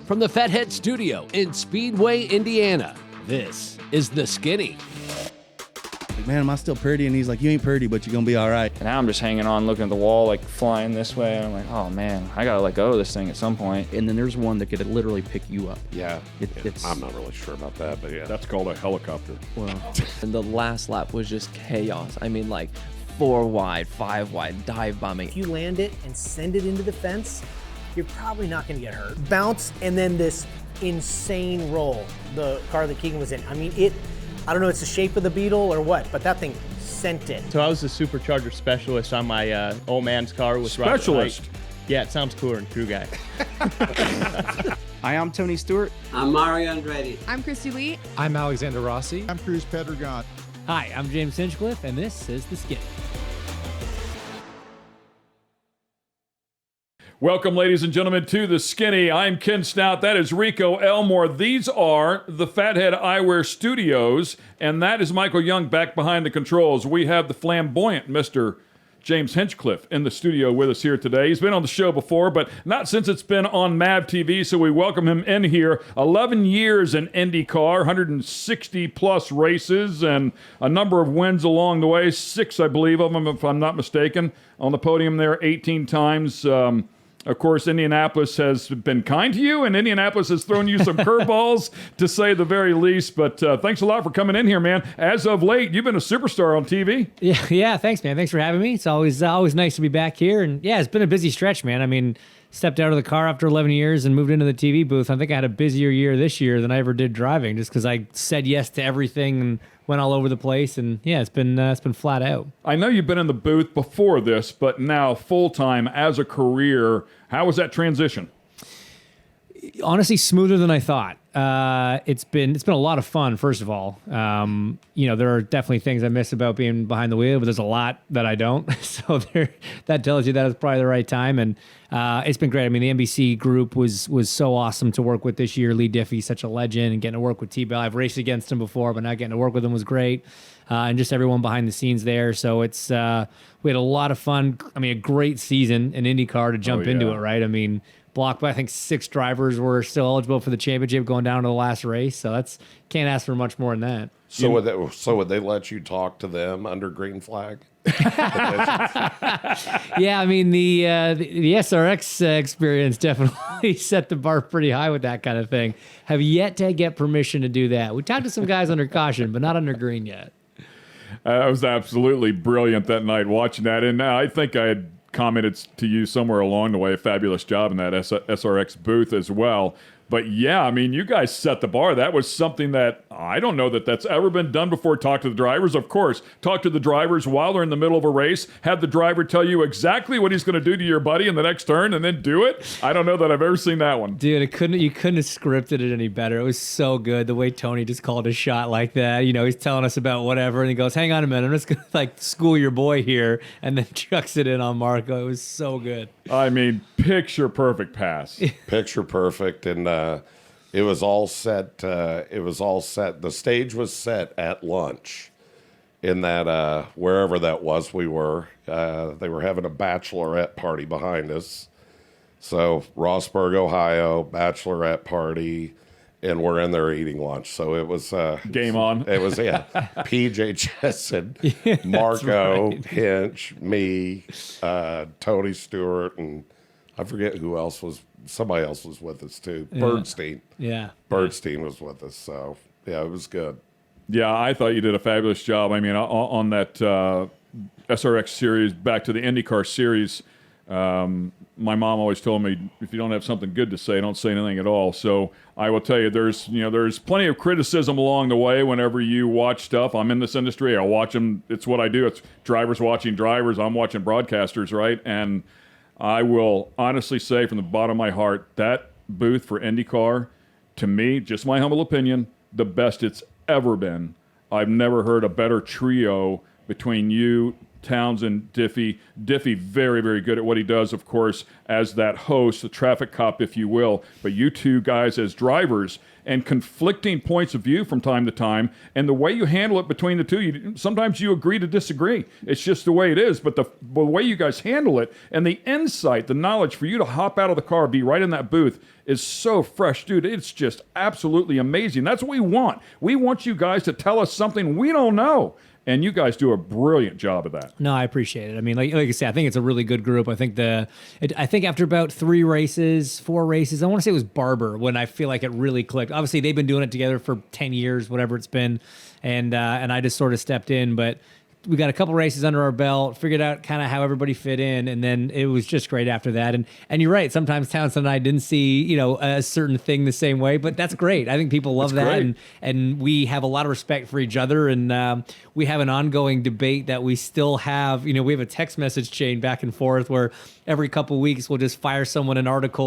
From the Fathead Studio in Speedway, Indiana, this is The Skinny. Man, am I still pretty? And he's like, you ain't pretty, but you're going to be all right. And now I'm just hanging on, looking at the wall, like flying this way. And I'm like, oh man, I got to let go of this thing at some point. And then there's one that could literally pick you up. Yeah, It's I'm not really sure about that, but yeah. That's called a helicopter. Well, And the last lap was just chaos. I mean, like 4 wide, 5 wide, dive bombing. If you land it and send it into the fence, you're probably not going to get hurt. Bounce and then this insane roll, the car that Keegan was in. I mean, I don't know, it's the shape of the Beetle or what, but that thing sent it. So I was the supercharger specialist on my old man's car with Specialist? Robert Wright. Yeah, it sounds cooler than crew guy. Hi, I'm Tony Stewart. I'm Mario Andretti. I'm Christy Lee. I'm Alexander Rossi. I'm Cruz Pedregon. Hi, I'm James Hinchcliffe, and this is The Skinny. Welcome, ladies and gentlemen, to The Skinny. I'm Ken Stout. That is Rico Elmore. These are the Fathead Eyewear Studios, and that is Michael Young back behind the controls. We have the flamboyant Mr. James Hinchcliffe in the studio with us here today. He's been on the show before, but not since it's been on MAVTV, so we welcome him in here. 11 years in Indy Car, 160-plus races, and a number of wins along the way. 6, I believe, of them, if I'm not mistaken. On the podium there 18 times. Of course, Indianapolis has been kind to you, and Indianapolis has thrown you some curveballs, to say the very least. But thanks a lot for coming in here, man. As of late, you've been a superstar on TV. Yeah, thanks, man. Thanks for having me. It's always nice to be back here. And yeah, it's been a busy stretch, man. I mean, stepped out of the car after 11 years and moved into the TV booth. I think I had a busier year this year than I ever did driving, just because I said yes to everything and went all over the place. And yeah, it's been flat out. I know you've been in the booth before this, but now full-time as a career. How was that transition? Honestly, smoother than I thought. It's been a lot of fun. First of all, there are definitely things I miss about being behind the wheel, but there's a lot that I don't. So that tells you that it's probably the right time, and it's been great. I mean, the NBC group was so awesome to work with this year. Lee Diffie's such a legend, and getting to work with T-Bell. I've raced against him before, but not getting to work with him was great. And just everyone behind the scenes there. So it's we had a lot of fun. I mean, a great season in IndyCar to jump into it, right? I mean, blocked by I think 6 drivers were still eligible for the championship going down to the last race. So that's can't ask for much more than that. So would they let you talk to them under green flag? Yeah, I mean the SRX experience definitely set the bar pretty high with that kind of thing. Have yet to get permission to do that. We talked to some guys under caution, but not under green yet. It was absolutely brilliant that night watching that, and I think I had commented to you somewhere along the way, a fabulous job in that SRX booth as well. But yeah, I mean, you guys set the bar. That was something that I don't know that's ever been done before. Talk to the drivers, of course. Talk to the drivers while they're in the middle of a race. Have the driver tell you exactly what he's going to do to your buddy in the next turn, and then do it. I don't know that I've ever seen that one. Dude, you couldn't have scripted it any better. It was so good the way Tony just called a shot like that. You know, he's telling us about whatever, and he goes, "Hang on a minute, I'm just going to school your boy here," and then chucks it in on Marco. It was so good. I mean, picture perfect pass. Picture perfect, and. It was all set. The stage was set at lunch in that wherever that was we were. They were having a bachelorette party behind us. So Rossburg, Ohio, bachelorette party, and we're in there eating lunch. So it was game on. It was PJ Jessen, Marco, right. Hinch, me, Tony Stewart, and I forget who else was. Somebody else was with us too. Yeah. Birdstein. Yeah. Birdstein was with us. So, yeah, it was good. Yeah, I thought you did a fabulous job. I mean, on that SRX series, back to the IndyCar series, my mom always told me, if you don't have something good to say, don't say anything at all. So I will tell you, there's plenty of criticism along the way whenever you watch stuff. I'm in this industry. I watch them. It's what I do. It's drivers watching drivers. I'm watching broadcasters, right? And I will honestly say from the bottom of my heart, that booth for IndyCar, to me, just my humble opinion, the best it's ever been. I've never heard a better trio between you, Townsend, Diffie. Diffie, very, very good at what he does, of course, as that host, the traffic cop, if you will. But you two guys as drivers, and conflicting points of view from time to time, and the way you handle it between the two, sometimes you agree to disagree. It's just the way it is, but the way you guys handle it, and the insight, the knowledge for you to hop out of the car, be right in that booth, is so fresh, dude. It's just absolutely amazing. That's what we want. We want you guys to tell us something we don't know. And you guys do a brilliant job of that. No, I appreciate it. I mean, like I said, I think it's a really good group. I think after about 4 races, I want to say it was Barber when I feel like it really clicked. Obviously, they've been doing it together for 10 years, whatever it's been, and I just sort of stepped in. But we got a couple races under our belt, figured out kind of how everybody fit in, and then it was just great after that. And you're right, sometimes Townsend and I didn't see a certain thing the same way, but that's great. I think people love that, and we have a lot of respect for each other, and we have an ongoing debate that we still have. We have a text message chain back and forth where every couple weeks we'll just fire someone an article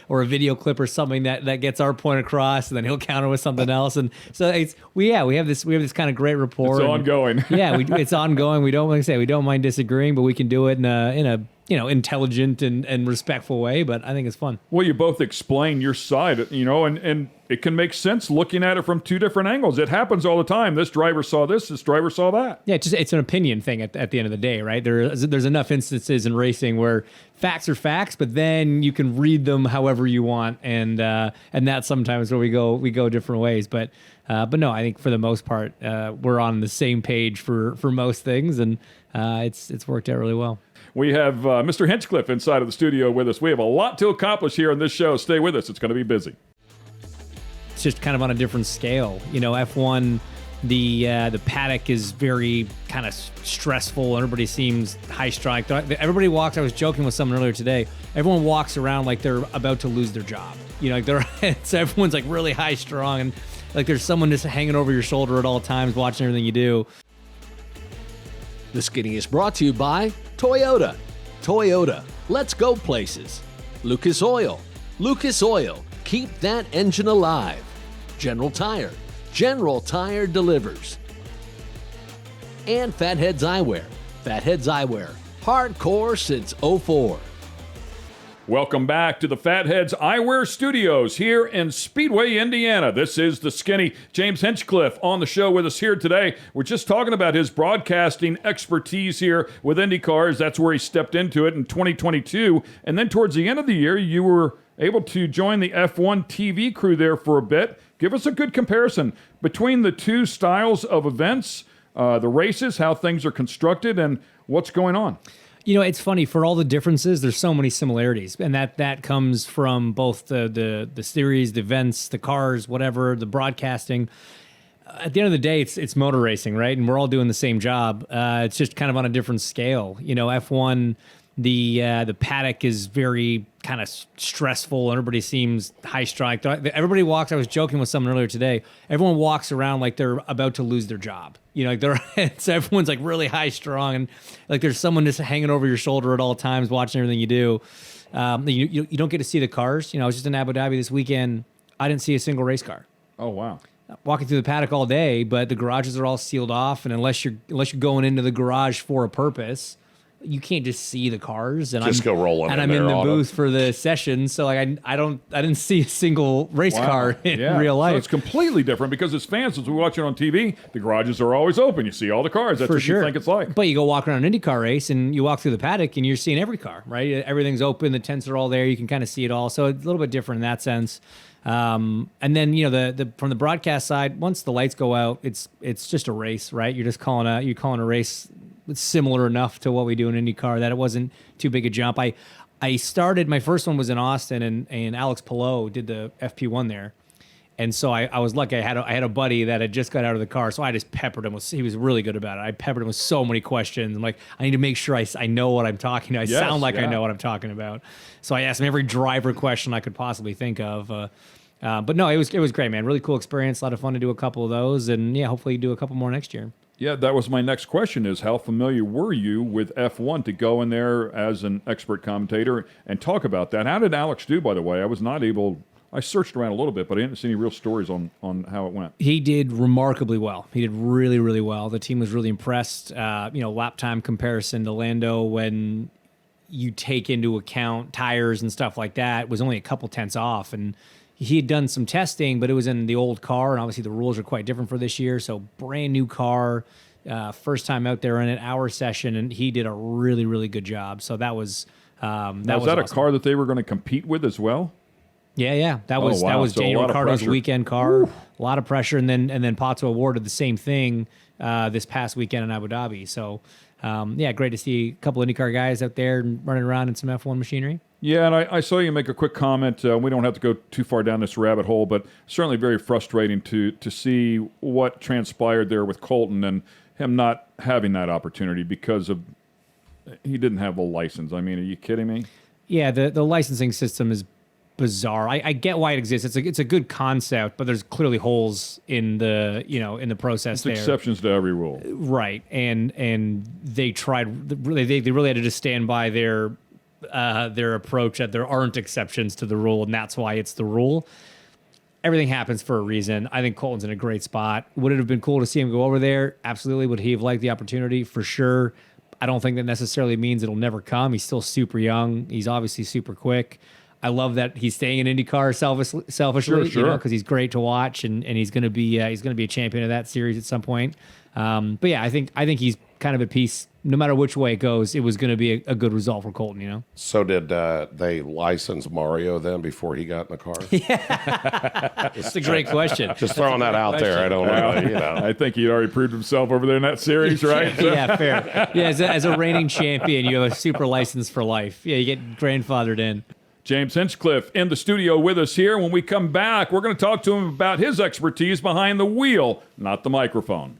or a video clip or something that gets our point across, and then he'll counter with something else. And so we have this kind of great rapport. It's ongoing. Yeah, it's ongoing. We don't mind disagreeing, but we can do it in a intelligent and respectful way. But I think it's fun. Well, you both explain your side, and it can make sense looking at it from two different angles. It happens all the time. This driver saw this driver saw that. Yeah, it's an opinion thing at the end of the day, right? There's enough instances in racing where facts are facts, but then you can read them however you want, and that's sometimes where we go different ways. But no, I think for the most part, we're on the same page for most things, and it's worked out really well. We have Mr. Hinchcliffe inside of the studio with us. We have a lot to accomplish here on this show. Stay with us. It's going to be busy. It's just kind of on a different scale. F1, the paddock is very kind of stressful. Everybody seems high-strung. Everybody walks. I was joking with someone earlier today. Everyone walks around like they're about to lose their job. So everyone's like really high-strung, and like there's someone just hanging over your shoulder at all times, watching everything you do. The Skinny is brought to you by Toyota. Toyota, let's go places. Lucas Oil. Lucas Oil, keep that engine alive. General Tire. General Tire delivers. And Fatheads Eyewear. Fatheads Eyewear, hardcore since '04. Welcome back to the Fatheads Eyewear Studios here in Speedway, Indiana. This is the Skinny. James Hinchcliffe on the show with us here today. We're just talking about his broadcasting expertise here with Indy Cars. That's where he stepped into it in 2022. And then towards the end of the year, you were able to join the F1 TV crew there for a bit. Give us a good comparison between the two styles of events, the races, how things are constructed, and what's going on. It's funny, for all the differences, there's so many similarities, and that comes from both the series, the events, the cars, whatever, the broadcasting. At the end of the day, it's motor racing, right? And we're all doing the same job. It's just kind of on a different scale. F1, the paddock is very kind of stressful. Everybody seems high-strung. Everybody walks. I was joking with someone earlier today. Everyone walks around like they're about to lose their job. So everyone's like really high-strung, and like there's someone just hanging over your shoulder at all times, watching everything you do. You don't get to see the cars. I was just in Abu Dhabi this weekend. I didn't see a single race car. Oh wow! Walking through the paddock all day, but the garages are all sealed off, and unless you're going into the garage for a purpose, you can't just see the cars. And just go rolling. And I'm in the booth for the session, so like I didn't see a single race car in real life. So it's completely different because as fans, as we watch it on TV, the garages are always open. You see all the cars. That's for what sure. You think it's like. But you go walk around an Indy Car race, and you walk through the paddock, and you're seeing every car, right? Everything's open. The tents are all there. You can kind of see it all. So it's a little bit different in that sense. And then the from the broadcast side, once the lights go out, it's just a race, right? You're calling a race. It's similar enough to what we do in IndyCar that it wasn't too big a jump. I started, my first one was in Austin, and Alex Palou did the FP1 there. And so I was lucky. I had a buddy that had just got out of the car, so I just peppered him. He was really good about it. I peppered him with so many questions. I'm like, I need to make sure I know what I'm talking about. I sound like I know what I'm talking about. So I asked him every driver question I could possibly think of. But no, it was great, man. Really cool experience. A lot of fun to do a couple of those, and hopefully do a couple more next year. Yeah, that was my next question is how familiar were you with F1 to go in there as an expert commentator and talk about that? How did Alex do, by the way? I I searched around a little bit, but I didn't see any real stories on how it went. He did remarkably well. He did really, really well. The team was really impressed. Lap time comparison to Lando, when you take into account tires and stuff like that, was only a couple tenths off. And he had done some testing, but it was in the old car, and obviously the rules are quite different for this year. So brand new car, first time out there in an hour session, and he did a really, really good job. So that was was that awesome. a car that they were going to compete with as well? Yeah. That was So Daniel a lot of Ricciardo's pressure. weekend car. A lot of pressure, and then Pato awarded the same thing this past weekend in Abu Dhabi. So great to see a couple IndyCar guys out there running around in some F1 machinery. Yeah, and I saw you make a quick comment. We don't have to go too far down this rabbit hole, but certainly very frustrating to see what transpired there with Colton and him not having that opportunity because of he didn't have the license. I mean, are you kidding me? Yeah, the licensing system is bizarre. I get why it exists. It's a good concept, but there's clearly holes in the in the process. It's exceptions to every rule, right? And they tried. They really had to just stand by their approach that there aren't exceptions to the rule, and that's why it's the rule. Everything happens for a reason. I think Colton's in a great spot. Would it have been cool to see him go over there? Absolutely. Would he have liked the opportunity? For sure. I don't think that necessarily means it'll never come. He's still super young. He's obviously super quick. I love that he's staying in IndyCar selfishly, Sure. Because he's great to watch, and he's going to be a champion of that series at some point. But yeah, I think he's kind of at peace. No matter which way it goes, it was going to be a good result for Colton. So did they license Mario then before he got in the car? That's a great question. Just throwing that out there. I don't know. I think he already proved himself over there in that series, right? Yeah, fair. Yeah, as a reigning champion, you have a super license for life. Yeah, you get grandfathered in. James Hinchcliffe in the studio with us here. When we come back, we're going to talk to him about his expertise behind the wheel, not the microphone.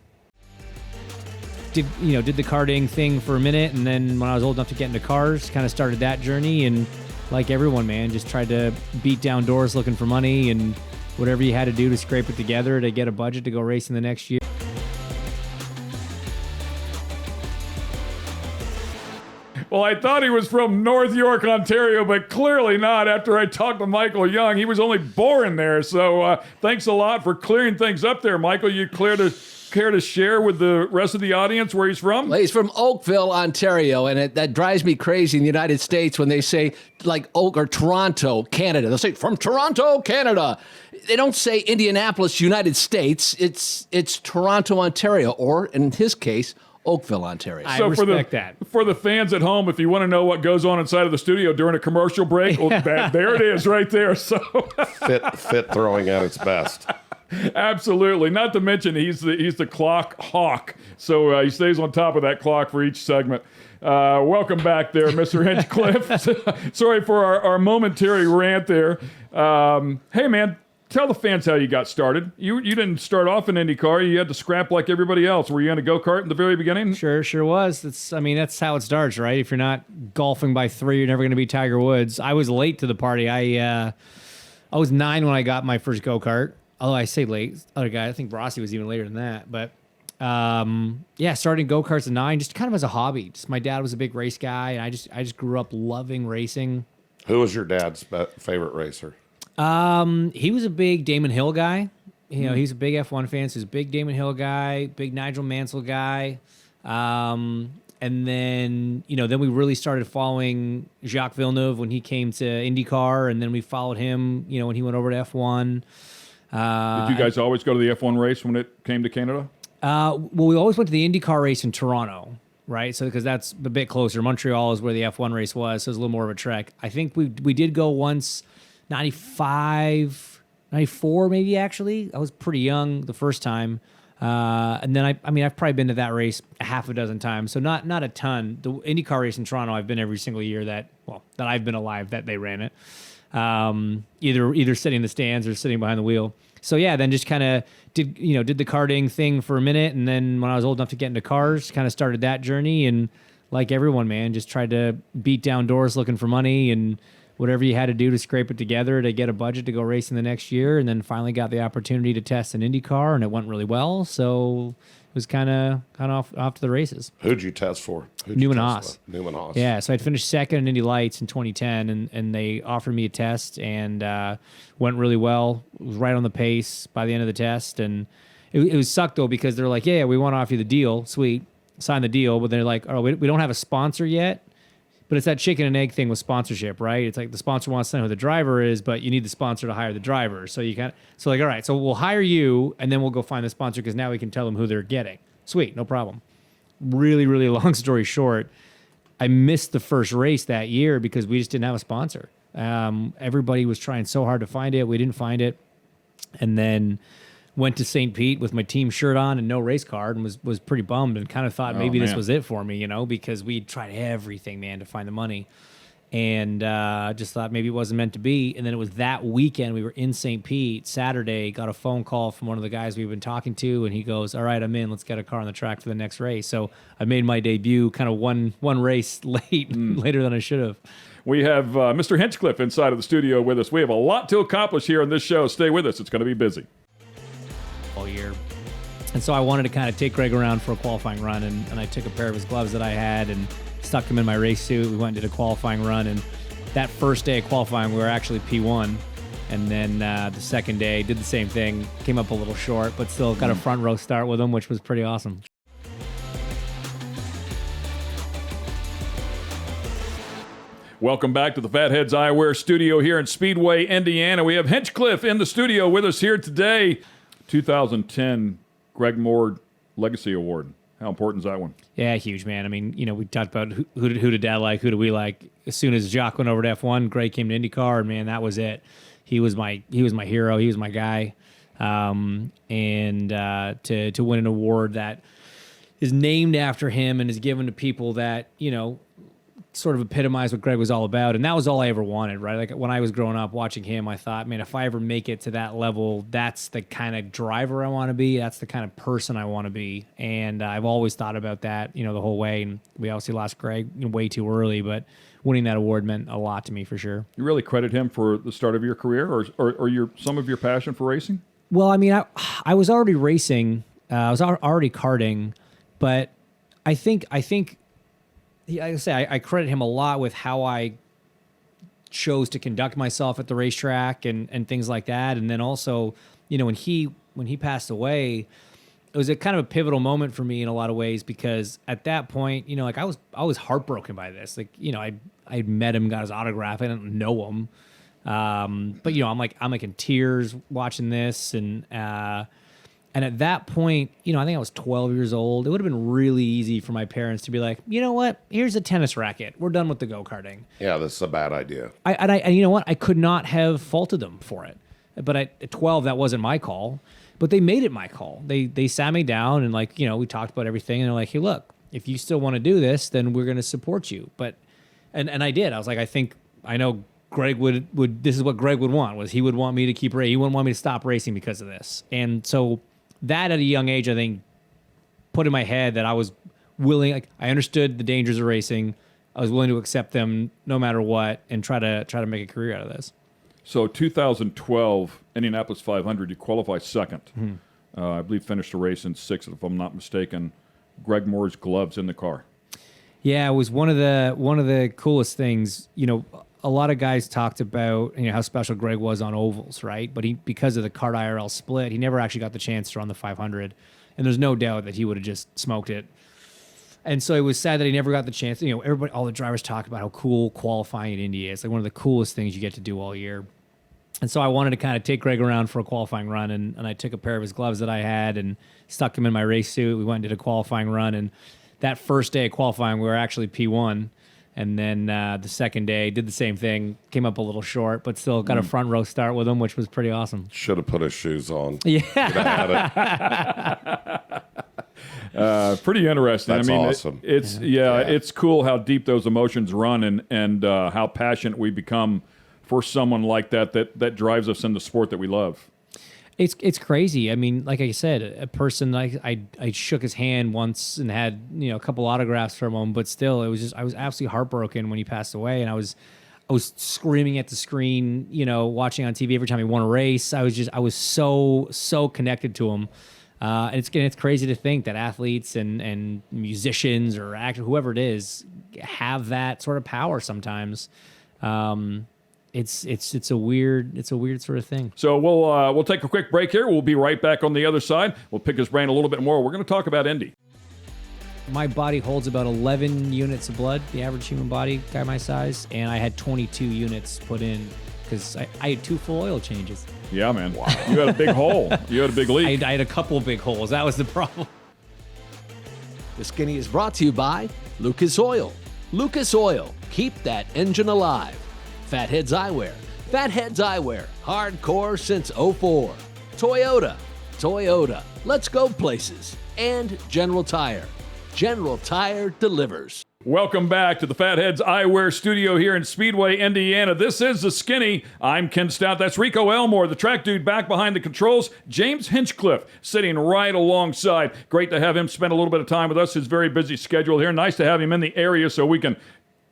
Did the karting thing for a minute, and then when I was old enough to get into cars, kind of started that journey, and like everyone, man, just tried to beat down doors looking for money, and whatever you had to do to scrape it together to get a budget to go racing the next year. Well, I thought he was from North York, Ontario, but clearly not after I talked to Michael Young. He was only born there, so thanks a lot for clearing things up there, Michael. You care to share with the rest of the audience where he's from? Well, he's from Oakville, Ontario, and that drives me crazy in the United States when they say, like, Oak or Toronto, Canada. They'll say, from Toronto, Canada. They don't say Indianapolis, United States. It's Toronto, Ontario, or, in his case, Oakville, Ontario. I respect that. For the fans at home, if you want to know what goes on inside of the studio during a commercial break, well, there it is right there. So fit throwing at its best. Absolutely. Not to mention he's the clock hawk, so he stays on top of that clock for each segment. Welcome back there, Mr. Hinchcliffe. Sorry for our momentary rant there. Hey, man, tell the fans how you got started. You didn't start off in IndyCar. You had to scrap like everybody else. Were you in a go-kart in the very beginning? Sure was. That's how it starts, right? If you're not golfing by 3, you're never going to be Tiger Woods. I was late to the party. I was 9 when I got my first go-kart. Although I say late, other guy, I think Rossi was even later than that. But starting go-karts at 9, just kind of as a hobby. Just my dad was a big race guy, and I just grew up loving racing. Who was your dad's favorite racer? He was a big Damon Hill guy. He's a big F1 fan, so he's a big Damon Hill guy, big Nigel Mansell guy. And then, then we really started following Jacques Villeneuve when he came to IndyCar, and then we followed him, when he went over to F1. Did you guys always go to the F1 race when it came to Canada? Well, we always went to the IndyCar race in Toronto, right? So because that's a bit closer. Montreal is where the F1 race was, so it was a little more of a trek. I think we did go once, 95, 94 maybe, actually. I was pretty young the first time. And then I've probably been to that race a half a dozen times, so not a ton. The IndyCar race in Toronto, I've been every single year that I've been alive that they ran it. Either sitting in the stands or sitting behind the wheel. So yeah, then just kind of did the karting thing for a minute, and then when I was old enough to get into cars, kind of started that journey. And like everyone, man, just tried to beat down doors looking for money, and whatever you had to do to scrape it together to get a budget to go racing the next year. And then finally got the opportunity to test an Indy car, and it went really well. So was kind of off to the races. Who'd you test for? Newman Haas. Newman Haas. Yeah, so I'd finished second in Indy Lights in 2010, and they offered me a test, and went really well. It was right on the pace by the end of the test, and it was sucked though because they're like, yeah, we want to offer you the deal, sweet, sign the deal, but they're like, oh, we don't have a sponsor yet. But it's that chicken and egg thing with sponsorship, right? It's like the sponsor wants to know who the driver is, but you need the sponsor to hire the driver. So all right, so we'll hire you, and then we'll go find the sponsor because now we can tell them who they're getting. Sweet, no problem. Really, really long story short, I missed the first race that year because we just didn't have a sponsor. Everybody was trying so hard to find it. We didn't find it. And then went to St. Pete with my team shirt on and no race card, and was pretty bummed and kind of thought maybe this was it for me, because we tried everything, man, to find the money. And just thought maybe it wasn't meant to be. And then it was that weekend we were in St. Pete, Saturday, got a phone call from one of the guys we've been talking to, and he goes, all right, I'm in. Let's get a car on the track for the next race. So I made my debut kind of one race later than I should have. We have Mr. Hinchcliffe inside of the studio with us. We have a lot to accomplish here on this show. Stay with us. It's going to be busy. All year. And so I wanted to kind of take Greg around for a qualifying run, and I took a pair of his gloves that I had and stuck him in my race suit. We went and did a qualifying run, and that first day of qualifying we were actually P1, and then the second day did the same thing, came up a little short, but still got a front row start with him, which was pretty awesome. Welcome back to the Fatheads Eyewear studio here in Speedway, Indiana. We have Hinchcliffe in the studio with us here today. 2010 Greg Moore Legacy Award. How important is that one? Yeah, huge, man. I mean, we talked about who did Dad like, who do we like. As soon as Jacques went over to F1, Greg came to Indy Car, and man, that was it. He was my hero. He was my guy. And to win an award that is named after him and is given to people that sort of epitomize what Greg was all about. And that was all I ever wanted, right? Like when I was growing up watching him, I thought, man, if I ever make it to that level, that's the kind of driver I want to be. That's the kind of person I want to be. And I've always thought about that, the whole way. And we obviously lost Greg way too early, but winning that award meant a lot to me for sure. You really credit him for the start of your career or some of your passion for racing? Well, I mean, I was already racing. I was already karting, but I think like I say, I credit him a lot with how I chose to conduct myself at the racetrack and things like that. And then also, when he passed away, it was a kind of a pivotal moment for me in a lot of ways because at that point, like I was heartbroken by this. Like, I met him, got his autograph. I didn't know him, but I'm like in tears watching this and at that point, I think I was 12 years old. It would have been really easy for my parents to be like, you know what? Here's a tennis racket. We're done with the go-karting. Yeah, this is a bad idea. And you know what? I could not have faulted them for it. But at 12, that wasn't my call. But they made it my call. They sat me down and we talked about everything. And they're like, hey, look, if you still want to do this, then we're going to support you. But and I did. I was like, I know Greg would this is what Greg would want, was he would want me to keep racing. He wouldn't want me to stop racing because of this. And so that at a young age, I think, put in my head that I was willing. I understood the dangers of racing. I was willing to accept them no matter what, and try to make a career out of this. So 2012 Indianapolis 500, you qualify second. Mm-hmm. I believe finished the race in sixth, if I'm not mistaken. Greg Moore's gloves in the car. Yeah, it was one of the coolest things. A lot of guys talked about how special Greg was on ovals, right? But because of the kart IRL split, he never actually got the chance to run the 500. And there's no doubt that he would have just smoked it. And so it was sad that he never got the chance. Everybody, all the drivers talk about how cool qualifying at Indy is. Like one of the coolest things you get to do all year. And so I wanted to kind of take Greg around for a qualifying run, and I took a pair of his gloves that I had and stuck him in my race suit. We went and did a qualifying run, and that first day of qualifying, we were actually P1. And then the second day, did the same thing, came up a little short, but still got a front row start with him, which was pretty awesome. Should have put his shoes on. Yeah. Pretty interesting. That's awesome. It's cool how deep those emotions run and how passionate we become for someone like that drives us in the sport that we love. It's crazy. I mean, like I said, a person I shook his hand once and had a couple autographs from him, but still, I was absolutely heartbroken when he passed away, and I was screaming at the screen, watching on TV every time he won a race. I was so connected to him, It's crazy to think that athletes and musicians or actors, whoever it is, have that sort of power sometimes. It's a weird sort of thing. So we'll take a quick break here. We'll be right back on the other side. We'll pick his brain a little bit more. We're going to talk about Indy. My body holds about 11 units of blood, the average human body, guy my size, and I had 22 units put in because I had 2 full oil changes. Yeah, man. Wow. You had a big hole. You had a big leak. I had a couple big holes. That was the problem. The Skinny is brought to you by Lucas Oil. Lucas Oil, keep that engine alive. Fatheads Eyewear. Fatheads Eyewear, hardcore since '04. Toyota. Toyota, let's go places. And General Tire. General Tire delivers. Welcome back to the Fatheads Eyewear Studio here in Speedway, Indiana. This is The Skinny. I'm Ken Stout. That's Rico Elmore, the track dude back behind the controls. James Hinchcliffe sitting right alongside. Great to have him spend a little bit of time with us. His very busy schedule here. Nice to have him in the area so we can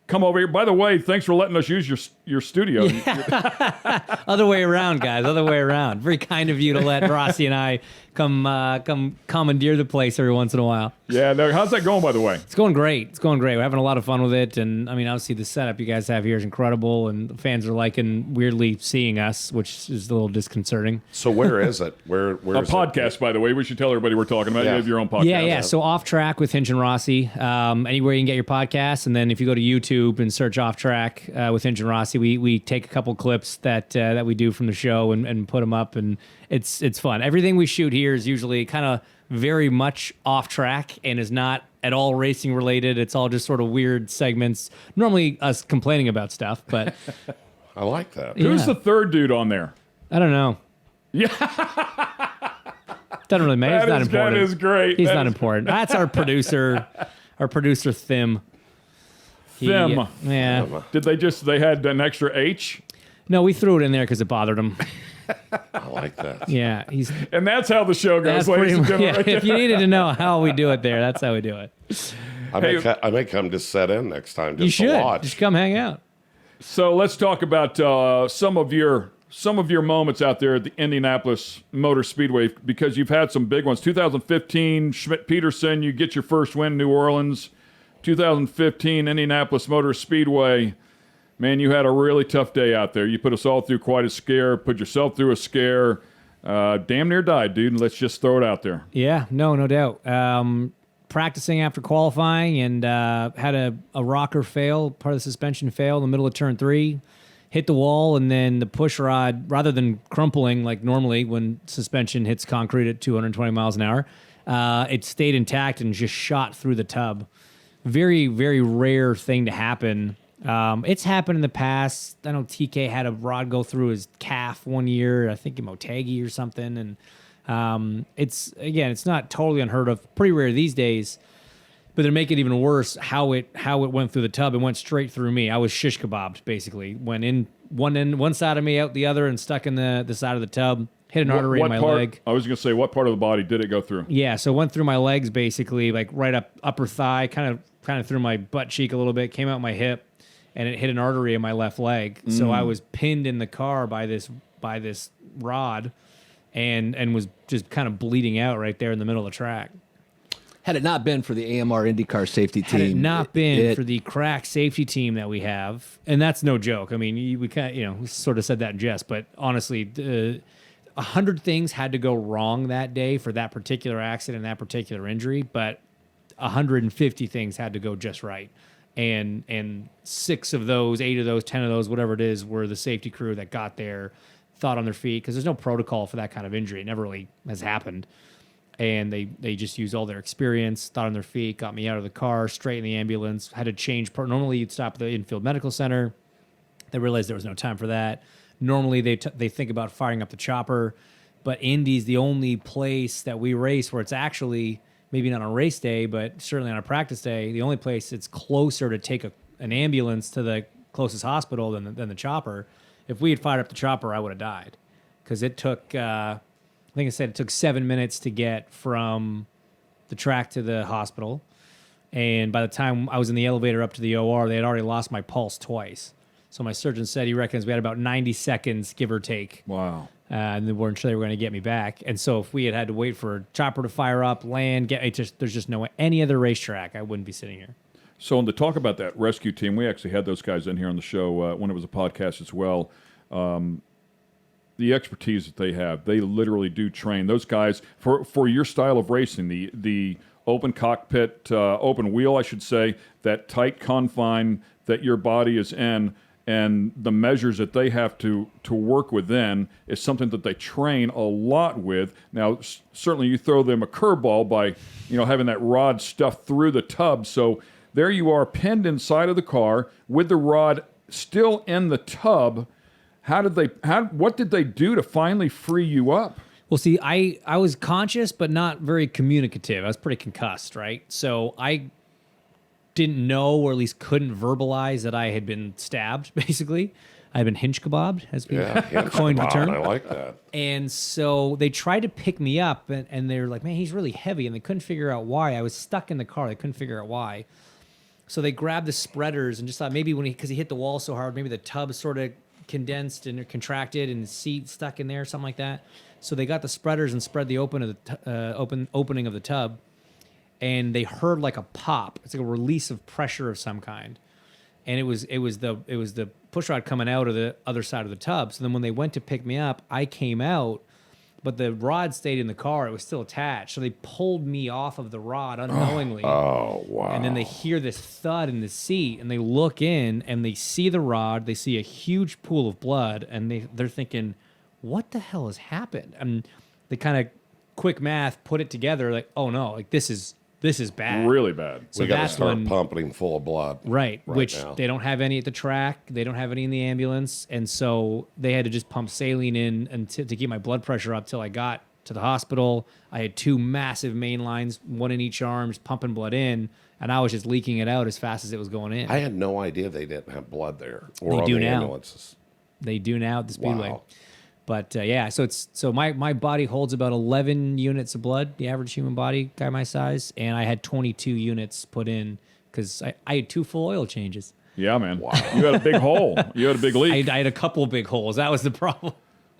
come over here. By the way, thanks for letting us use your studio. Yeah. Other way around, guys. Other way around. Very kind of you to let Rossi and I come commandeer the place every once in a while. Yeah, no, how's that going, by the way? It's going great. It's going great. We're having a lot of fun with it. And, I mean, obviously the setup you guys have here is incredible. And the fans are liking weirdly seeing us, which is a little disconcerting. So where is it? Where's a podcast, by the way. We should tell everybody we're talking about. Yeah. You have your own podcast. Yeah. So Off Track with Hinch and Rossi. Anywhere you can get your podcasts. And then if you go to YouTube and search Off Track with Hinch and Rossi, we take a couple clips that we do from the show and put them up. And it's fun. Everything we shoot here is usually kind of very much off track and is not at all racing related. It's all just sort of weird segments. Normally us complaining about stuff, but I like that. Yeah. Who's the third dude on there? I don't know. Yeah. Doesn't really matter. It's not important. That is great. He's not important. That's our producer, Thim. Thim. Yeah. Did they had an extra H? No, we threw it in there because it bothered him. I like that. Yeah, and that's how the show goes, that's ladies and gentlemen. Yeah, right if you there. needed to know how we do it there, that's how we do it. I may come to set in next time just You should to watch. just come hang out. So let's talk about some of your moments out there at the Indianapolis Motor Speedway, because you've had some big ones. 2015, Schmidt-Peterson, you get your first win, New Orleans. 2015, Indianapolis Motor Speedway. Man, you had a really tough day out there. You put us all through quite a scare, put yourself through a scare. Damn near died, dude. Let's just throw it out there. Yeah, no doubt. Practicing after qualifying and had a rocker fail, part of the suspension fail in the middle of turn 3. Hit the wall, and then the push rod, rather than crumpling like normally when suspension hits concrete at 220 miles an hour, it stayed intact and just shot through the tub. Very, very rare thing to happen. It's happened in the past. I know TK had a rod go through his calf one year, I think in Motegi or something. And it's not totally unheard of. Pretty rare these days. But to make it even worse, how it went through the tub, it went straight through me. I was shish kebabbed, basically. Went in one side of me, out the other, and stuck in the side of the tub. Hit an artery in my leg. I was going to say, what part of the body did it go through? Yeah, so it went through my legs, basically, like right up upper thigh, kind of through my butt cheek a little bit, came out my hip, and it hit an artery in my left leg. So I was pinned in the car by this rod, and was just kind of bleeding out right there in the middle of the track. Had it not been for the AMR Indy Car safety team, Had it not been for the crack safety team that we have, and that's no joke. I mean, we kind we sort of said that in jest, but honestly, 100 things had to go wrong that day for that particular accident, that particular injury, but 150 things had to go just right. And 6 of those, 8 of those, 10 of those, whatever it is, were the safety crew that got there, thought on their feet, because there's no protocol for that kind of injury. It never really has happened. And they just used all their experience, thought on their feet, got me out of the car, straight in the ambulance, had to change. Normally you'd stop at the infield medical center. They realized there was no time for that. Normally they think about firing up the chopper, but Indy's the only place that we race where it's actually, maybe not on race day, but certainly on a practice day, the only place it's closer to take an ambulance to the closest hospital than the chopper. If we had fired up the chopper, I would have died, because it took... I think I said it took 7 minutes to get from the track to the hospital. And by the time I was in the elevator up to the OR, they had already lost my pulse twice. So my surgeon said he reckons we had about 90 seconds, give or take. Wow. And they weren't sure they were going to get me back. And so if we had to wait for a chopper to fire up, land, there's just no way. Any other racetrack, I wouldn't be sitting here. So, to talk about that rescue team, we actually had those guys in here on the show when it was a podcast as well. The expertise that they have, they literally do train those guys for your style of racing. The open cockpit, open wheel, I should say, that tight confine that your body is in, and the measures that they have to work within is something that they train a lot with. Now, certainly you throw them a curveball by, having that rod stuffed through the tub. So there you are pinned inside of the car with the rod still in the tub. What did they do to finally free you up? Well, see, I was conscious, but not very communicative. I was pretty concussed, right? So I didn't know, or at least couldn't verbalize that I had been stabbed, basically. I had been hinch-kebabbed, as we coined the term. I like that. And so they tried to pick me up, and they were like, man, he's really heavy, and they couldn't figure out why. I was stuck in the car. They couldn't figure out why. So they grabbed the spreaders and just thought maybe because he hit the wall so hard, maybe the tub sort of condensed and contracted and the seat stuck in there, something like that. So they got the spreaders and spread the opening of the tub, and they heard like a pop. It's like a release of pressure of some kind, and it was the push rod coming out of the other side of the tub. So then when they went to pick me up, I came out, but the rod stayed in the car. It was still attached, so they pulled me off of the rod unknowingly. Oh, wow. And then they hear this thud in the seat, and they look in, and they see the rod. They see a huge pool of blood, and they're thinking, what the hell has happened? And they kind of quick math put it together, like, oh no, like this is bad, really bad. So we got to start pumping full of blood, right? Which now. They don't have any at the track, they don't have any in the ambulance, and so they had to just pump saline in and to keep my blood pressure up till I got to the hospital. I had 2 massive main lines, one in each arm, just pumping blood in, and I was just leaking it out as fast as it was going in. I had no idea they didn't have blood there. They do now. Ambulances. They do now at the Speedway. Wow. But so my body holds about 11 units of blood, the average human body, guy my size, and I had 22 units put in because I had 2 full oil changes. Yeah, man. Wow. You had a big hole. You had a big leak. I had a couple of big holes. That was the problem.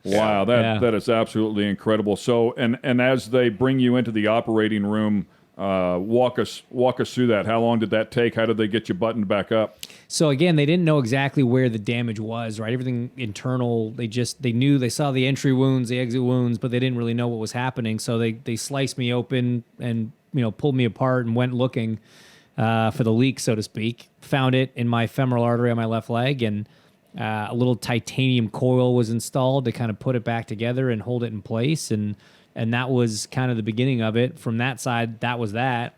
Wow, that is absolutely incredible. So, and as they bring you into the operating room, walk us through that. How long did that take? How did they get you buttoned back up? So again, they didn't know exactly where the damage was, right? Everything internal. They saw the entry wounds, the exit wounds, but they didn't really know what was happening. So they sliced me open and pulled me apart and went looking for the leak, so to speak. Found it in my femoral artery on my left leg, and a little titanium coil was installed to kind of put it back together and hold it in place. And that was kind of the beginning of it. From that side, that was that.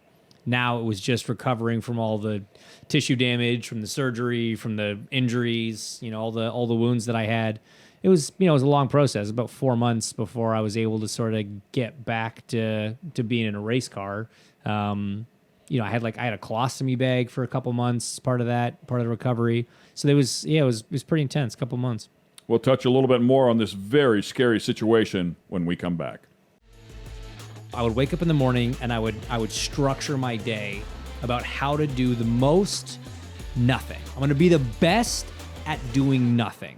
Now it was just recovering from all the tissue damage, from the surgery, from the injuries, all the wounds that I had. It was a long process, about 4 months before I was able to sort of get back to being in a race car. I had a colostomy bag for a couple months, part of the recovery. So it was pretty intense, a couple months. We'll touch a little bit more on this very scary situation when we come back. I would wake up in the morning and I would structure my day about how to do the most nothing. I'm going to be the best at doing nothing.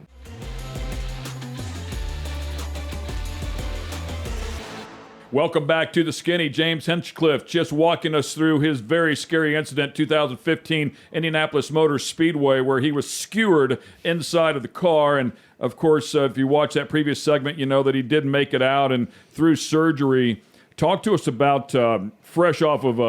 Welcome back to the Skinny. James Hinchcliffe just walking us through his very scary incident, 2015 Indianapolis Motor Speedway, where he was skewered inside of the car. And of course, if you watch that previous segment, you know that he did make it out and through surgery. Talk to us about fresh off of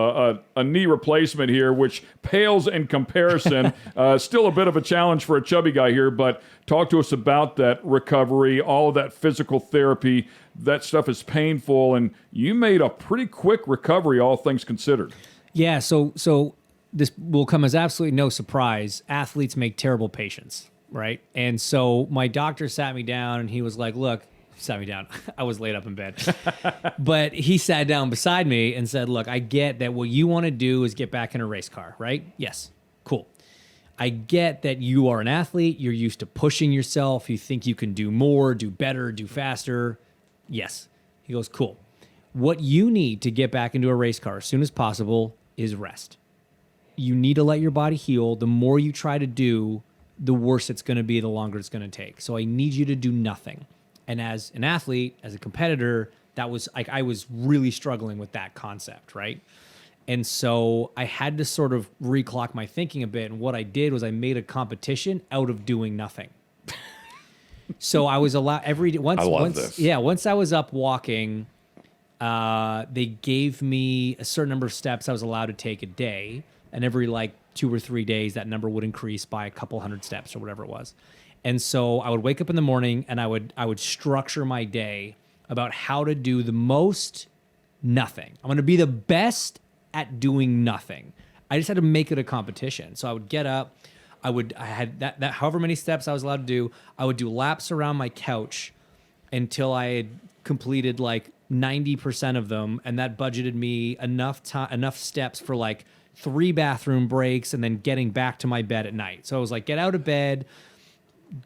a knee replacement here, which pales in comparison. Still a bit of a challenge for a chubby guy here, but talk to us about that recovery, all of that physical therapy. That stuff is painful, and you made a pretty quick recovery, all things considered. Yeah, so this will come as absolutely no surprise. Athletes make terrible patients, right? And so my doctor sat me down, and he was like, look, sat me down. I was laid up in bed. But he sat down beside me and said, look, I get that what you want to do is get back in a race car, right? Yes. Cool. I get that you are an athlete. You're used to pushing yourself. You think you can do more, do better, do faster. Yes. He goes, cool. What you need to get back into a race car as soon as possible is rest. You need to let your body heal. The more you try to do, the worse it's going to be, the longer it's going to take. So I need you to do nothing. And as an athlete, as a competitor, that was like, I was really struggling with that concept, right? And so I had to sort of reclock my thinking a bit. And what I did was I made a competition out of doing nothing. So I was allowed once I was up walking, they gave me a certain number of steps I was allowed to take a day. And every like 2 or 3 days, that number would increase by a couple hundred steps or whatever it was. And so I would wake up in the morning and I would structure my day about how to do the most nothing. I'm going to be the best at doing nothing. I just had to make it a competition. So I would get up, I had that however many steps I was allowed to do, I would do laps around my couch until I had completed like 90% of them, and that budgeted me enough steps for like 3 bathroom breaks and then getting back to my bed at night. So I was like, get out of bed,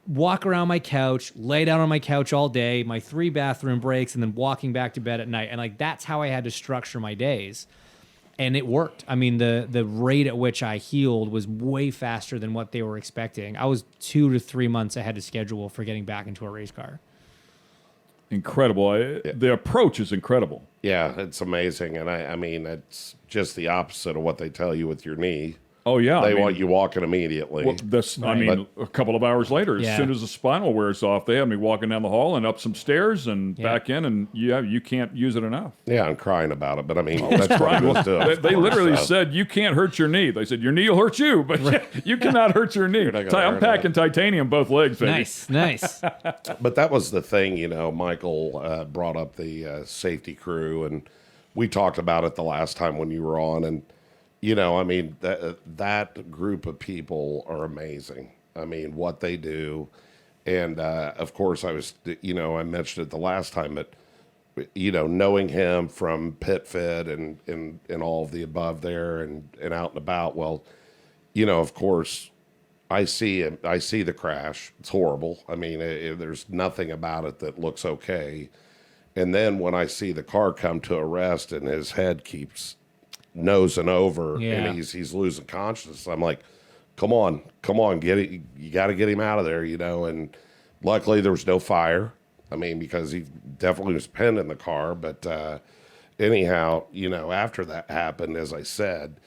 walk around my couch, lay down on my couch all day, my 3 bathroom breaks, and then walking back to bed at night. And like, that's how I had to structure my days. And it worked. I mean, the rate at which I healed was way faster than what they were expecting. I was 2 to 3 months ahead of schedule for getting back into a race car. Incredible. The approach is incredible. Yeah, it's amazing. And I mean, it's just the opposite of what they tell you with your knee. Oh, yeah. They want you walking immediately. Well, a couple of hours later, as soon as the spinal wears off, they have me walking down the hall and up some stairs and back in, and you can't use it enough. Yeah, I'm crying about it, but I mean, that's what I was doing. They literally said, you can't hurt your knee. They said, your knee will hurt you, but you cannot hurt your knee. I'm packing titanium both legs, baby. Nice. But that was the thing, Michael brought up the safety crew, and we talked about it the last time when you were on, and I mean, that group of people are amazing. I mean, what they do. And, of course, I mentioned it the last time, but, knowing him from Pit Fit and all of the above there and out and about, well, of course, I see the crash. It's horrible. I mean, there's nothing about it that looks okay. And then when I see the car come to a rest and his head keeps nosing over and he's losing consciousness, I'm like, come on, get it. You got to get him out of there, and luckily there was no fire. I mean, because he definitely was pinned in the car. But anyhow, after that happened, as I said,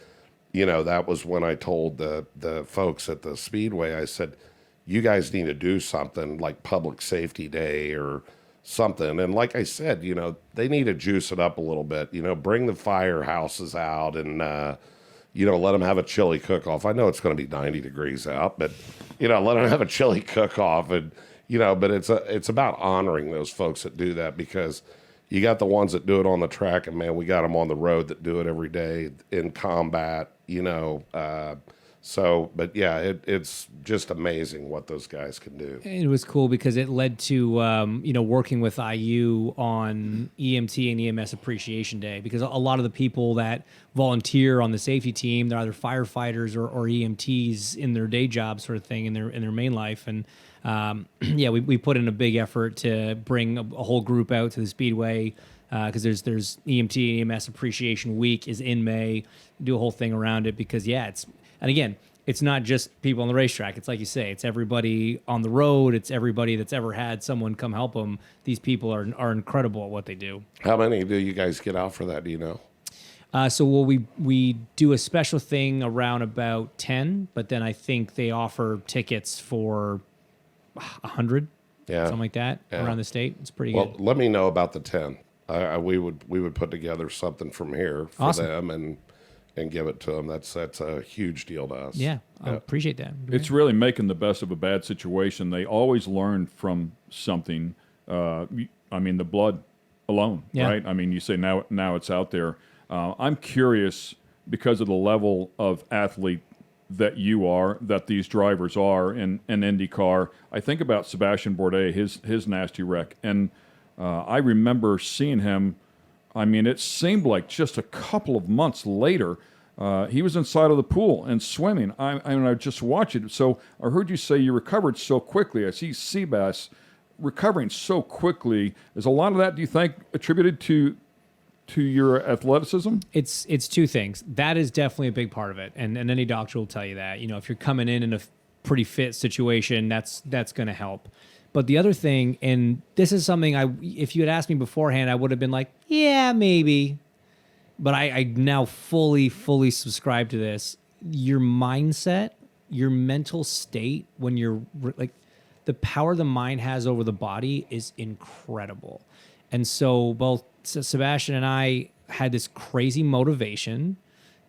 that was when I told the folks at the Speedway, I said, you guys need to do something like Public Safety Day or something. And like I said, they need to juice it up a little bit, bring the firehouses out and, let them have a chili cook-off. I know it's going to be 90 degrees out, but, let them have a chili cook-off. And, but it's about honoring those folks that do that, because you got the ones that do it on the track, and man, we got them on the road that do it every day in combat, So, but yeah, it's just amazing what those guys can do. It was cool because it led to, working with IU on EMT and EMS Appreciation Day, because a lot of the people that volunteer on the safety team, they're either firefighters or EMTs in their day job sort of thing in their main life. And we put in a big effort to bring a whole group out to the Speedway, because there's EMT and EMS Appreciation Week is in May. Do a whole thing around it because, and again, it's not just people on the racetrack. It's like you say, it's everybody on the road. It's everybody that's ever had someone come help them. These people are incredible at what they do. How many do you guys get out for that? Do you know? So we do a special thing around about 10, but then I think they offer tickets for 100, something like that around the state. It's pretty good. Well, let me know about the 10. We would put together something from here for them and give it to them. That's a huge deal to us. Yeah, I appreciate that. It's really making the best of a bad situation. They always learn from something. I mean, the blood alone, right? I mean, you say now it's out there. I'm curious, because of the level of athlete that you are, that these drivers are in Indy Car. I think about Sebastian Bourdais, his nasty wreck, and I remember seeing him. I mean, it seemed like just a couple of months later, he was inside of the pool and swimming. I just watched it. So I heard you say you recovered so quickly. I see Seabass recovering so quickly. Is a lot of that, do you think, attributed to your athleticism? It's two things. That is definitely a big part of it, and any doctor will tell you that. If you're coming in a pretty fit situation, that's going to help. But the other thing, and this is something if you had asked me beforehand, I would have been like, yeah, maybe. But I now fully subscribe to this. Your mindset, your mental state, when you're like, the power the mind has over the body is incredible. And so both Sebastian and I had this crazy motivation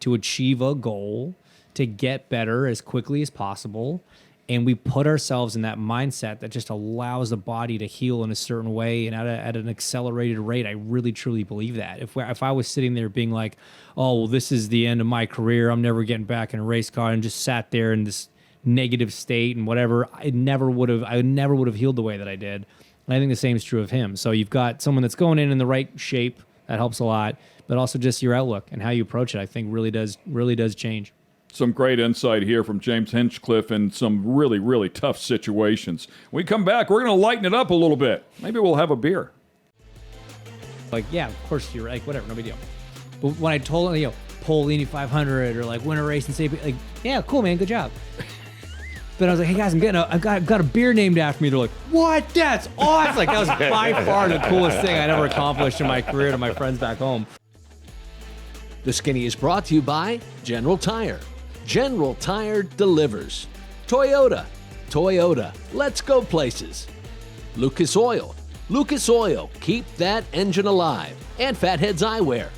to achieve a goal, to get better as quickly as possible. And we put ourselves in that mindset that just allows the body to heal in a certain way and at an accelerated rate. I really, truly believe that. If I was sitting there being like, oh, well, this is the end of my career, I'm never getting back in a race car, and just sat there in this negative state and whatever, I never would have healed the way that I did. And I think the same is true of him. So you've got someone that's going in the right shape. That helps a lot. But also just your outlook and how you approach it, I think really does change. Some great insight here from James Hinchcliffe in some really, really tough situations. When we come back, we're going to lighten it up a little bit. Maybe we'll have a beer. Like, yeah, of course you're like, whatever, no big deal. But when I told him, pull Indy 500 or like win a race and say, like, yeah, cool, man, good job. But I was like, hey guys, I've got a beer named after me. They're like, what? That's awesome! Like that was by far the coolest thing I'd ever accomplished in my career to my friends back home. The Skinny is brought to you by General Tire. General Tire delivers. Toyota. Let's go places. Lucas Oil. Keep that engine alive. And Fatheads Eyewear.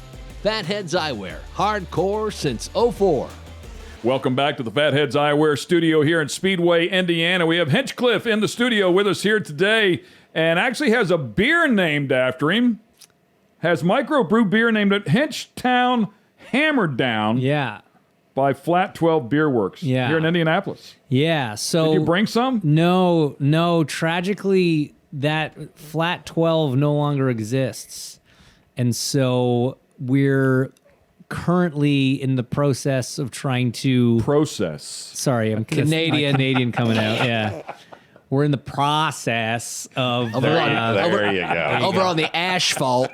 Fatheads Eyewear. Hardcore since '04. Welcome back to the Fatheads Eyewear studio here in Speedway, Indiana. We have Hinchcliffe in the studio with us here today and actually has a beer named after him. Has microbrew beer named it Hinchtown Hammered Down. Yeah. By Flat 12 Beer Works here in Indianapolis. Yeah. So did you bring some? No. Tragically, that Flat 12 no longer exists. And so we're currently in the process of trying to... Sorry, I'm Canadian coming out. Yeah. We're in the process of... There you go. Over on the asphalt.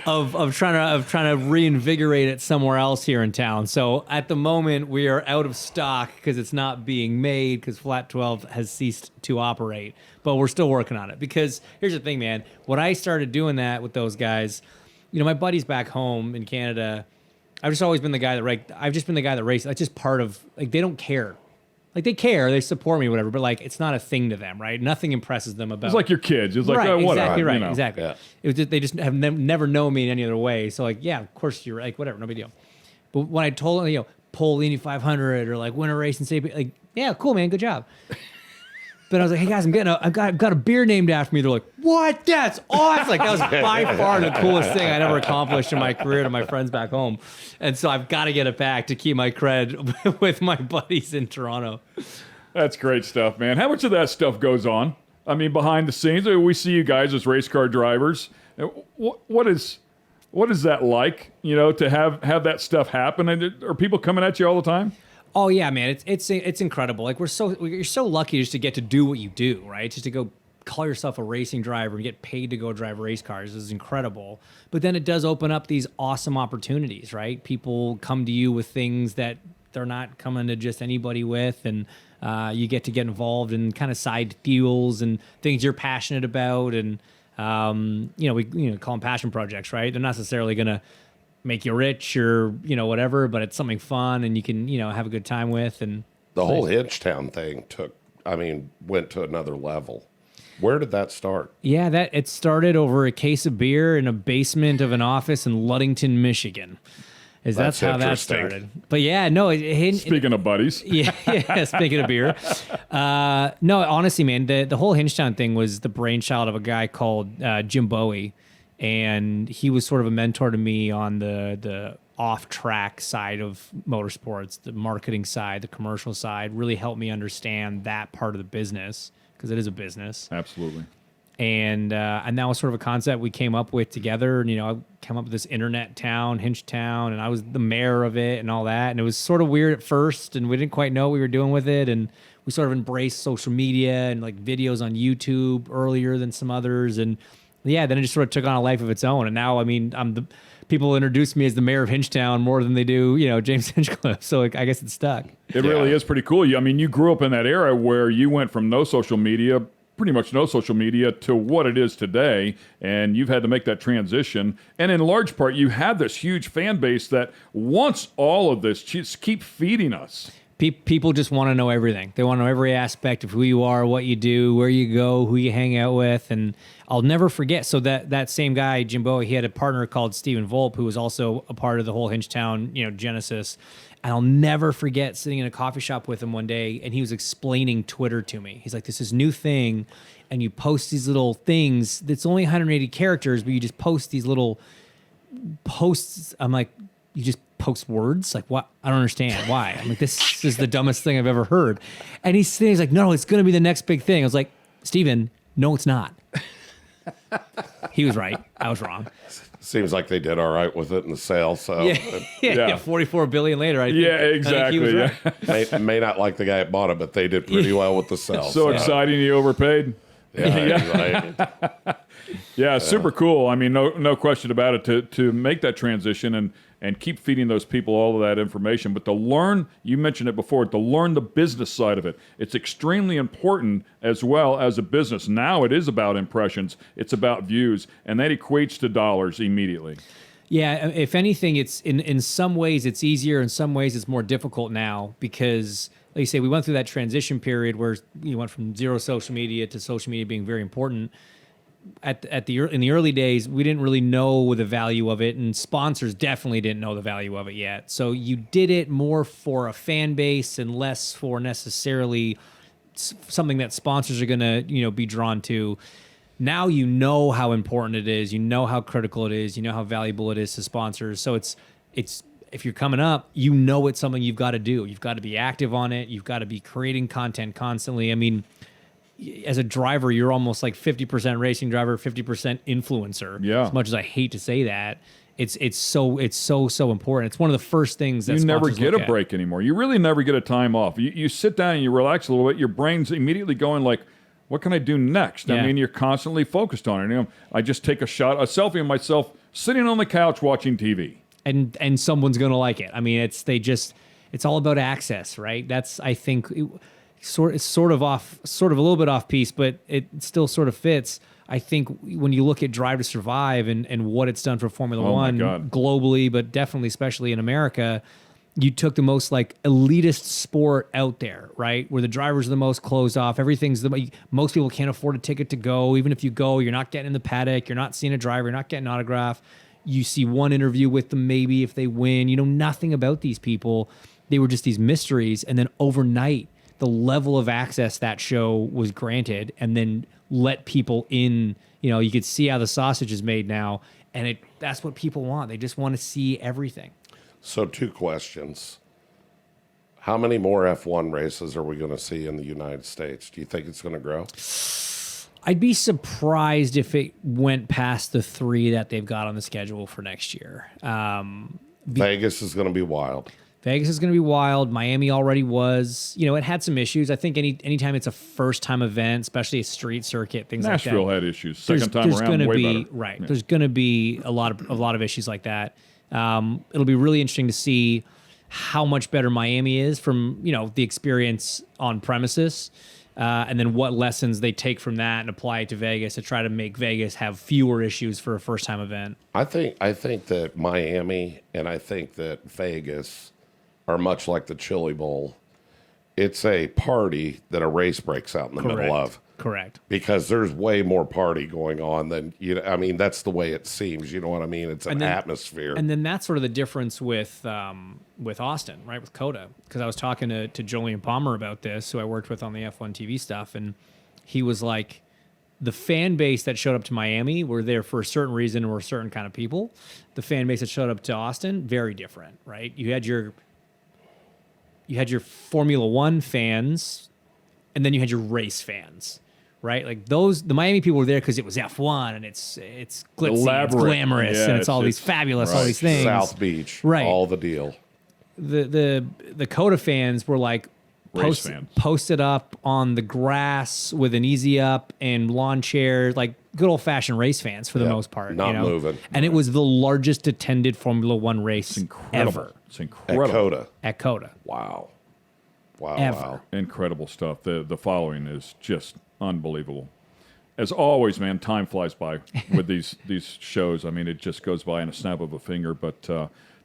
Of trying to reinvigorate it somewhere else here in town. So at the moment we are out of stock because it's not being made because Flat 12 has ceased to operate. But we're still working on it because here's the thing, man. When I started doing that with those guys, my buddies back home in Canada, I've just always been the guy that races. That's just part of they don't care. Like they care, they support me, whatever. But like, it's not a thing to them, right? Nothing impresses them about. It's like your kids. It's like right, whatever. Exactly right. Exactly. Yeah. It was just, they just have never known me in any other way. So like, yeah, of course you're like whatever, no big deal. But when I told them, pull Indy 500 or like win a race and say like, yeah, cool, man, good job. But I was like, hey guys, I've got a beer named after me. They're like, what? That's awesome! Like that was by far the coolest thing I'd ever accomplished in my career to my friends back home. And so I've got to get it back to keep my cred with my buddies in Toronto. That's great stuff, man. How much of that stuff goes on? I mean, behind the scenes, we see you guys as race car drivers. What is that like? To have that stuff happen. Are people coming at you all the time? Oh yeah, man, it's incredible. Like you're so lucky just to get to do what you do, right? Just to go call yourself a racing driver and get paid to go drive race cars is incredible. But then it does open up these awesome opportunities, right? People come to you with things that they're not coming to just anybody with, and you get to get involved in kind of side deals and things you're passionate about, and we call them passion projects, right? They're not necessarily gonna make you rich or whatever, but it's something fun and you can have a good time with. And the whole Hinchtown thing went to another level. Where did that start? Yeah, it started over a case of beer in a basement of an office in Ludington, Michigan. That's how that started. But yeah, no. Speaking of buddies. Yeah, speaking of beer. No, honestly, man, the whole Hinchtown thing was the brainchild of a guy called Jim Bowie. And he was sort of a mentor to me on the off-track side of motorsports, the marketing side, the commercial side, really helped me understand that part of the business because it is a business. Absolutely. And that was sort of a concept we came up with together. And, I came up with this internet town, Hinchtown, and I was the mayor of it and all that. And it was sort of weird at first, and we didn't quite know what we were doing with it. And we sort of embraced social media and like videos on YouTube earlier than some others. And yeah, then it just sort of took on a life of its own. And now, I'm people introduce me as the mayor of Hinchtown more than they do, James Hinchcliffe. So I guess it's stuck. It really is pretty cool. I mean, you grew up in that era where you went from no social media, pretty much no social media, to what it is today, and you've had to make that transition. And in large part, you have this huge fan base that wants all of this. Just keep feeding us. People just want to know everything. They want to know every aspect of who you are, what you do, where you go, who you hang out with. And I'll never forget. So that same guy, Jimbo, he had a partner called Stephen Volpe, who was also a part of the whole Hinchtown, genesis. And I'll never forget sitting in a coffee shop with him one day, and he was explaining Twitter to me. He's like, this is new thing, and you post these little things. That's only 180 characters, but you just post these little posts. I'm like, you just post words? Like, what? I don't understand. Why? I'm like, this is the dumbest thing I've ever heard. And he's like, no, it's going to be the next big thing. I was like, Steven, no, it's not. He was right. I was wrong. Seems like they did all right with it in the sale. So yeah, 44 billion later. I think, exactly. I think he was right. may not like the guy that bought it, but they did pretty well with the sale. So exciting, you overpaid. Yeah, super cool. I mean, no question about it. To make that transition and keep feeding those people all of that information, but to learn, you mentioned it before, to learn the business side of it. It's extremely important as well as a business. Now it is about impressions, it's about views, and that equates to dollars immediately. Yeah, if anything, it's in some ways it's easier, in some ways it's more difficult now because, like you say, we went through that transition period where you went from zero social media to social media being very important. In the early days, we didn't really know the value of it, and sponsors definitely didn't know the value of it yet. So you did it more for a fan base and less for necessarily something that sponsors are going to, be drawn to. Now you know how important it is, you know how critical it is, you know how valuable it is to sponsors. So it's if you're coming up, it's something you've got to do. You've got to be active on it. You've got to be creating content constantly. I mean, as a driver, you're almost like 50% racing driver, 50% influencer. Yeah. As much as I hate to say that, it's so important. It's one of the first things that you never sponsors get look a at. break anymore. You really never get a time off. You sit down and you relax a little bit. Your brain's immediately going like, what can I do next? Yeah. I mean, you're constantly focused on it. I just take a selfie of myself sitting on the couch watching TV. And someone's going to like it. I mean, it's all about access, right? That's, I think, it's sort of a little bit off piece, but it still sort of fits. I think when you look at Drive to Survive and what it's done for Formula One globally, but definitely especially in America, you took the most like elitist sport out there, right? Where the drivers are the most closed off. Most people can't afford a ticket to go. Even if you go, you're not getting in the paddock. You're not seeing a driver. You're not getting an autograph. You see one interview with them maybe if they win. You know nothing about these people. They were just these mysteries. And then overnight, the level of access that show was granted and then let people in. You could see how the sausage is made now. And that's what people want. They just want to see everything. So 2 questions. How many more F1 races are we going to see in the United States? Do you think it's going to grow? I'd be surprised if it went past the 3 that they've got on the schedule for next year. Vegas is going to be wild. Vegas is going to be wild. Miami already was. It had some issues. I think anytime it's a first-time event, especially a street circuit, things like that. Nashville had issues. Second time around, way better. Right. Yeah. There's going to be a lot of issues like that. It'll be really interesting to see how much better Miami is from the experience on premises, and then what lessons they take from that and apply it to Vegas to try to make Vegas have fewer issues for a first-time event. I think that Miami and I think that Vegas are much like the Chili Bowl. It's a party that a race breaks out in the middle of. Correct. Because there's way more party going on than, that's the way it seems. You know what I mean? It's an atmosphere. And then that's sort of the difference with Austin, right, with COTA. Because I was talking to Julian Palmer about this, who I worked with on the F1 TV stuff, and he was like, the fan base that showed up to Miami were there for a certain reason and were certain kind of people. The fan base that showed up to Austin, very different, right? You had your Formula One fans, and then you had your race fans. Right, like the Miami people were there because it was F1 and it's glitzy, it's glamorous, and it's all these fabulous, all these things. South Beach, right? All the deal. The COTA fans were like race fans. Posted up on the grass with an easy up and lawn chairs, like good old fashioned race fans for the most part. Not moving. And it was the largest attended Formula One race ever. It's incredible. At Coda. At Coda. Wow. Wow. Ever. Wow. Incredible stuff. The following is just unbelievable. As always, man, time flies by with these shows. I mean, it just goes by in a snap of a finger. But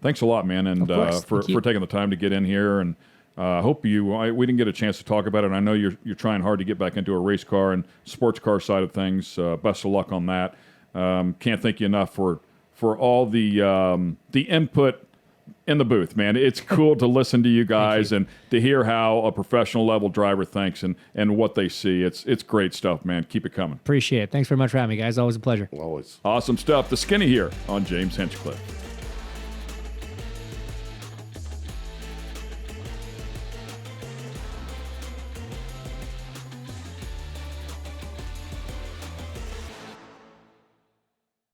thanks a lot, man, and for taking the time to get in here. And hope we didn't get a chance to talk about it. I know you're trying hard to get back into a race car and sports car side of things. Best of luck on that. Can't thank you enough for all the input in the booth, man. It's cool to listen to you guys and to hear how a professional level driver thinks and what they see. It's great stuff, man. Keep it coming. Appreciate it. Thanks very much for having me, guys. Always a pleasure. Always. Awesome stuff. The Skinny here on James Hinchcliffe.